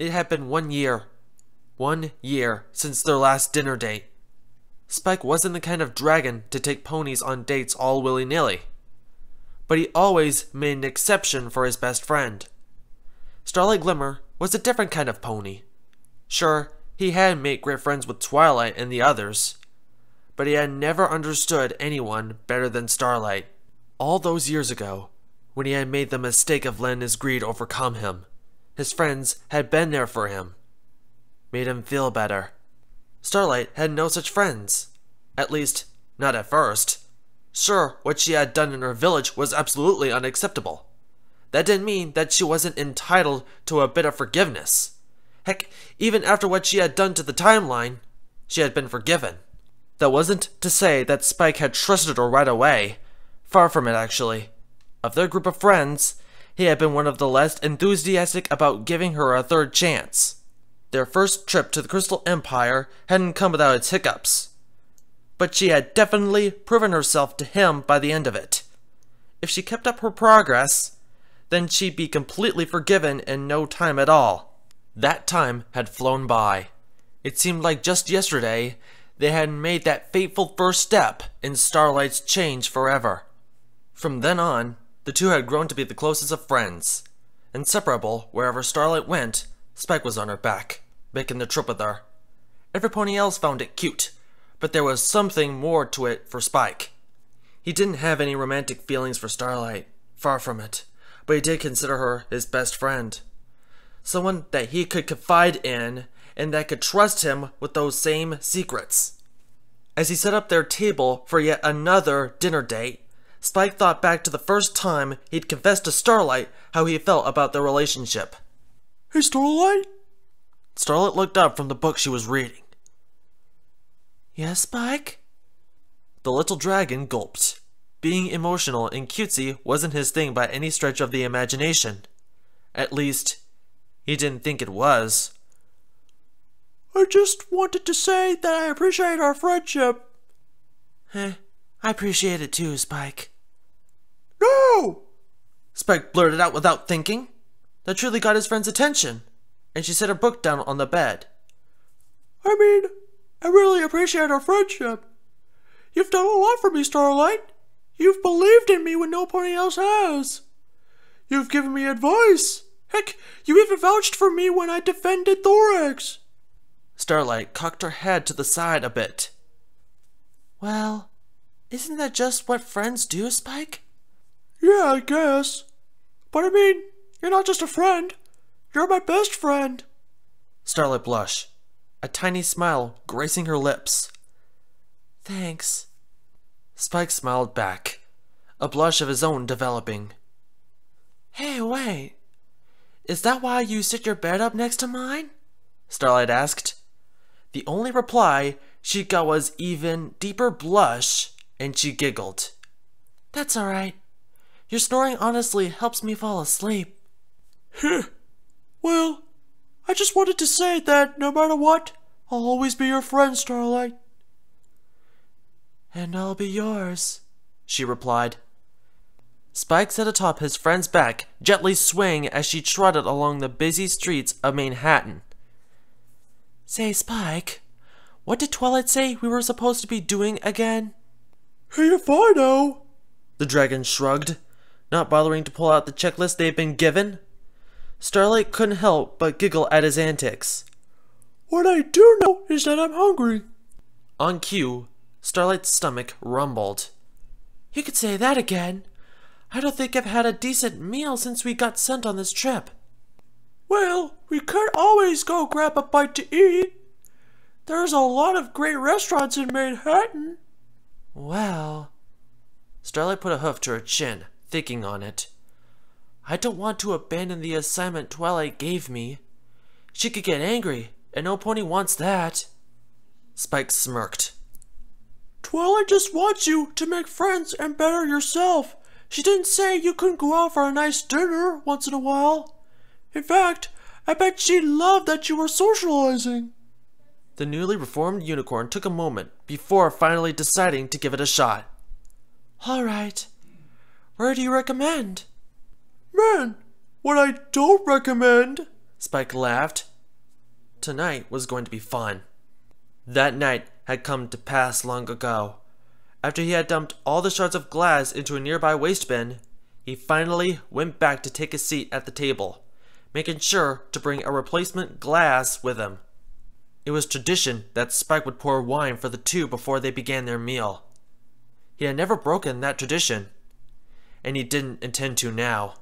It had been 1 year. 1 year since their last dinner date. Spike wasn't the kind of dragon to take ponies on dates all willy-nilly. But he always made an exception for his best friend. Starlight Glimmer was a different kind of pony. Sure, he had made great friends with Twilight and the others, but he had never understood anyone better than Starlight. All those years ago, when he had made the mistake of letting his greed overcome him, his friends had been there for him, made him feel better. Starlight had no such friends. At least, not at first. Sure, what she had done in her village was absolutely unacceptable. That didn't mean that she wasn't entitled to a bit of forgiveness. Heck, even after what she had done to the timeline, she had been forgiven. That wasn't to say that Spike had trusted her right away. Far from it, actually. Of their group of friends, he had been one of the less enthusiastic about giving her a third chance. Their first trip to the Crystal Empire hadn't come without its hiccups, but she had definitely proven herself to him by the end of it. If she kept up her progress, then she'd be completely forgiven in no time at all. That time had flown by. It seemed like just yesterday they had made that fateful first step in Starlight's change forever. From then on, the two had grown to be the closest of friends. Inseparable, wherever Starlight went, Spike was on her back, making the trip with her. Every pony else found it cute, but there was something more to it for Spike. He didn't have any romantic feelings for Starlight, far from it, but he did consider her his best friend. Someone that he could confide in, and that could trust him with those same secrets. As he set up their table for yet another dinner date, Spike thought back to the first time he'd confessed to Starlight how he felt about their relationship. Hey, Starlight? Starlight looked up from the book she was reading. Yes, Spike? The little dragon gulped. Being emotional and cutesy wasn't his thing by any stretch of the imagination. At least, he didn't think it was. I just wanted to say that I appreciate our friendship. I appreciate it too, Spike. No! Spike blurted out without thinking. That truly got his friend's attention, and she set her book down on the bed. I mean, I really appreciate our friendship. You've done a lot for me, Starlight. You've believed in me when nobody else has. You've given me advice. Heck, you even vouched for me when I defended Thorax. Starlight cocked her head to the side a bit. Well, isn't that just what friends do, Spike? Yeah, I guess. But I mean, you're not just a friend. You're my best friend. Starlight blushed, a tiny smile gracing her lips. Thanks. Spike smiled back, a blush of his own developing. Hey, wait. Is that why you set your bed up next to mine? Starlight asked. The only reply she got was even deeper blush, and she giggled. That's alright. Your snoring honestly helps me fall asleep. Well, I just wanted to say that no matter what, I'll always be your friend, Starlight. And I'll be yours, she replied. Spike sat atop his friend's back, gently swaying as she trotted along the busy streets of Manhattan. Say, Spike, what did Twilight say we were supposed to be doing again? Hey, if I know. The dragon shrugged, not bothering to pull out the checklist they'd been given. Starlight couldn't help but giggle at his antics. What I do know is that I'm hungry. On cue, Starlight's stomach rumbled. You could say that again. I don't think I've had a decent meal since we got sent on this trip. Well, we could always go grab a bite to eat. There's a lot of great restaurants in Manhattan. Well... Starlight put a hoof to her chin, thinking on it. I don't want to abandon the assignment Twilight gave me. She could get angry, and no pony wants that. Spike smirked. Twilight just wants you to make friends and better yourself. She didn't say you couldn't go out for a nice dinner once in a while. In fact, I bet she'd love that you were socializing. The newly reformed unicorn took a moment before finally deciding to give it a shot. Alright. Where do you recommend? Man, what I don't recommend, Spike laughed, tonight was going to be fun. That night had come to pass long ago. After he had dumped all the shards of glass into a nearby waste bin, he finally went back to take a seat at the table, making sure to bring a replacement glass with him. It was tradition that Spike would pour wine for the two before they began their meal. He had never broken that tradition, and he didn't intend to now.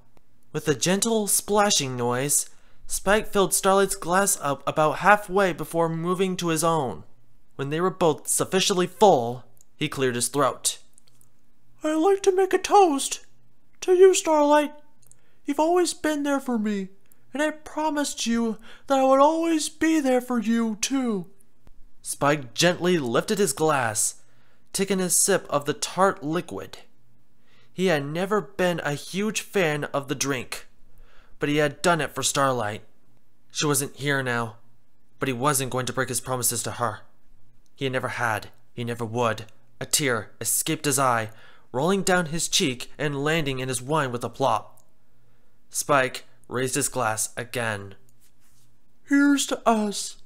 With a gentle splashing noise, Spike filled Starlight's glass up about halfway before moving to his own. When they were both sufficiently full, he cleared his throat. I'd like to make a toast to you, Starlight. You've always been there for me, and I promised you that I would always be there for you, too. Spike gently lifted his glass, taking a sip of the tart liquid. He had never been a huge fan of the drink, but he had done it for Starlight. She wasn't here now, but he wasn't going to break his promises to her. He never had, he never would. A tear escaped his eye, rolling down his cheek and landing in his wine with a plop. Spike raised his glass again. Here's to us,